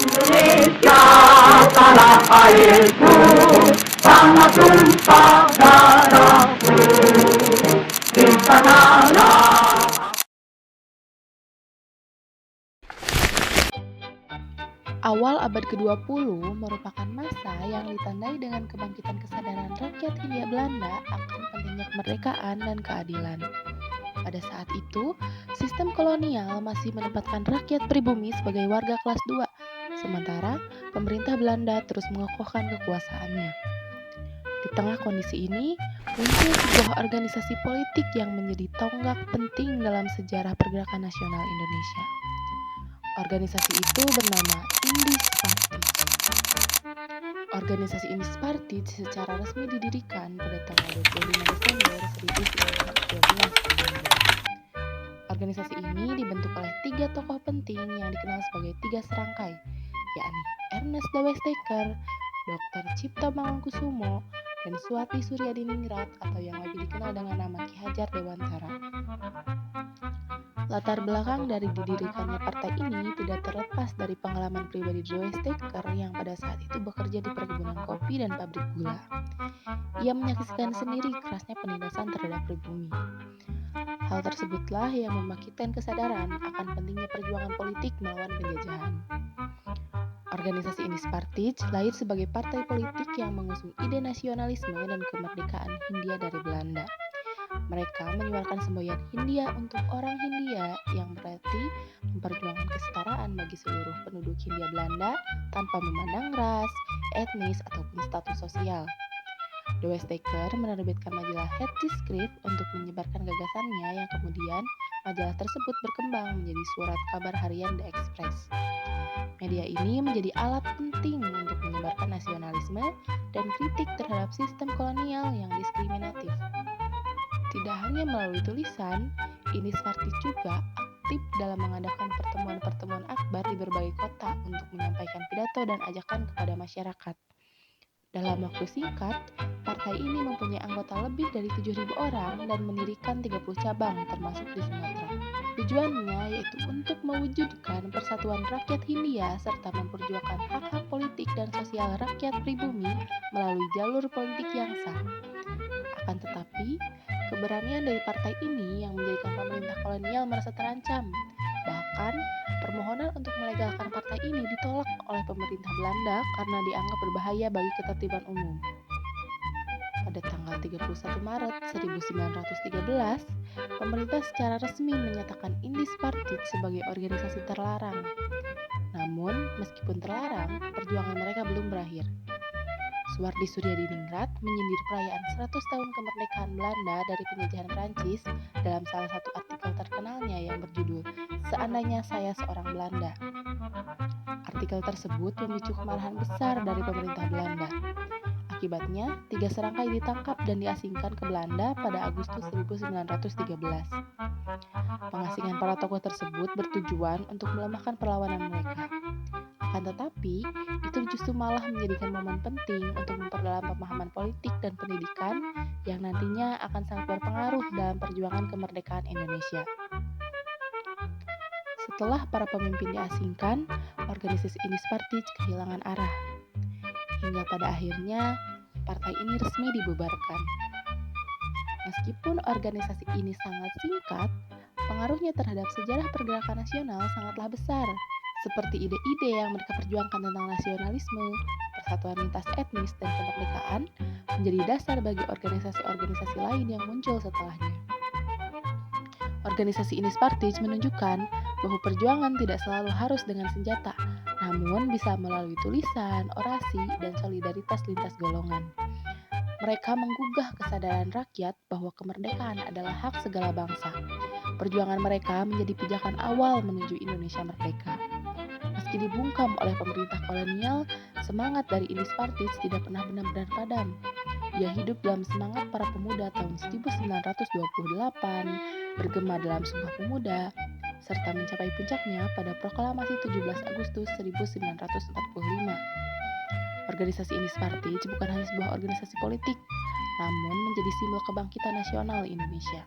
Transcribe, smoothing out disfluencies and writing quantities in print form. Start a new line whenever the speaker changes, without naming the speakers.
Indonesia tanah airku, tanah tumpah darahku, di sanalah.
Awal abad ke-20 merupakan masa yang ditandai dengan kebangkitan kesadaran rakyat Hindia Belanda akan pentingnya kemerdekaan dan keadilan. Pada saat itu, sistem kolonial masih menempatkan rakyat pribumi sebagai warga kelas 2, sementara pemerintah Belanda terus mengokohkan kekuasaannya. Di tengah kondisi ini, muncul sebuah organisasi politik yang menjadi tonggak penting dalam sejarah pergerakan nasional Indonesia. Organisasi itu bernama Indis Partij. Organisasi Indis Partij secara resmi didirikan pada tanggal 25 Desember 1912. Organisasi ini dibentuk oleh 3 tokoh penting yang dikenal sebagai 3 serangkai, yakni Ernest Deweysteker, Dr. Cipto Mangunkusumo, dan Suwardi Suryadiningrat atau yang lebih dikenal dengan nama Ki Hajar Dewantara. Latar belakang dari didirikannya partai ini tidak terlepas dari pengalaman pribadi Deweysteker yang pada saat itu bekerja di perkebunan kopi dan pabrik gula. Ia menyaksikan sendiri kerasnya penindasan terhadap pribumi. Hal tersebutlah yang membangkitkan kesadaran akan pentingnya perjuangan politik melawan penjajahan. Organisasi Indis Partij lahir sebagai partai politik yang mengusung ide nasionalisme dan kemerdekaan Hindia dari Belanda. Mereka menyuarakan semboyan Hindia untuk orang Hindia yang berarti memperjuangkan kesetaraan bagi seluruh penduduk Hindia Belanda tanpa memandang ras, etnis, ataupun status sosial. Deweysteker menerbitkan majalah Hetschrift untuk menyebarkan gagasannya yang kemudian majalah tersebut berkembang menjadi surat kabar harian The Express. Media ini menjadi alat penting untuk menyebarkan nasionalisme dan kritik terhadap sistem kolonial yang diskriminatif. Tidak hanya melalui tulisan, Indis Partij juga aktif dalam mengadakan pertemuan-pertemuan akbar di berbagai kota untuk menyampaikan pidato dan ajakan kepada masyarakat. Dalam waktu singkat, partai ini mempunyai anggota lebih dari 7.000 orang dan mendirikan 30 cabang termasuk di Sumatera. Tujuannya yaitu untuk mewujudkan persatuan rakyat Hindia serta memperjuangkan hak-hak politik dan sosial rakyat pribumi melalui jalur politik yang sah. Akan tetapi, keberanian dari partai ini yang menjadikan pemerintah kolonial merasa terancam. Bahkan, permohonan untuk melegalkan partai ini ditolak oleh pemerintah Belanda karena dianggap berbahaya bagi ketertiban umum. Pada tanggal 31 Maret 1913, pemerintah secara resmi menyatakan Indis Partij sebagai organisasi terlarang. Namun, meskipun terlarang, perjuangan mereka belum berakhir. Suwardi Suryadiningrat menyindir perayaan 100 tahun kemerdekaan Belanda dari penjajahan Prancis dalam salah satu artikel terkenalnya yang berjudul "Seandainya Saya Seorang Belanda". Artikel tersebut memicu kemarahan besar dari pemerintah Belanda. Akibatnya, 3 serangkai ditangkap dan diasingkan ke Belanda pada Agustus 1913. Pengasingan para tokoh tersebut bertujuan untuk melemahkan perlawanan mereka. Akan tetapi, itu justru malah menjadikan momen penting untuk memperdalam pemahaman politik dan pendidikan yang nantinya akan sangat berpengaruh dalam perjuangan kemerdekaan Indonesia. Setelah para pemimpin diasingkan, organisasi Indis Partij kehilangan arah. Hingga pada akhirnya, partai ini resmi dibubarkan. Meskipun organisasi ini sangat singkat, pengaruhnya terhadap sejarah pergerakan nasional sangatlah besar, seperti ide-ide yang mereka perjuangkan tentang nasionalisme, persatuan lintas etnis, dan kemerdekaan menjadi dasar bagi organisasi-organisasi lain yang muncul setelahnya. Organisasi Indis Partij menunjukkan bahwa perjuangan tidak selalu harus dengan senjata, namun bisa melalui tulisan, orasi, dan solidaritas lintas golongan. Mereka menggugah kesadaran rakyat bahwa kemerdekaan adalah hak segala bangsa. Perjuangan mereka menjadi pijakan awal menuju Indonesia merdeka. Meski dibungkam oleh pemerintah kolonial, semangat dari Indis Partij tidak pernah benar-benar padam. Ia hidup dalam semangat para pemuda tahun 1928, bergema dalam Sumpah Pemuda, serta mencapai puncaknya pada Proklamasi 17 Agustus 1945. Organisasi Indis Partij bukan hanya sebuah organisasi politik, namun menjadi simbol kebangkitan nasional Indonesia.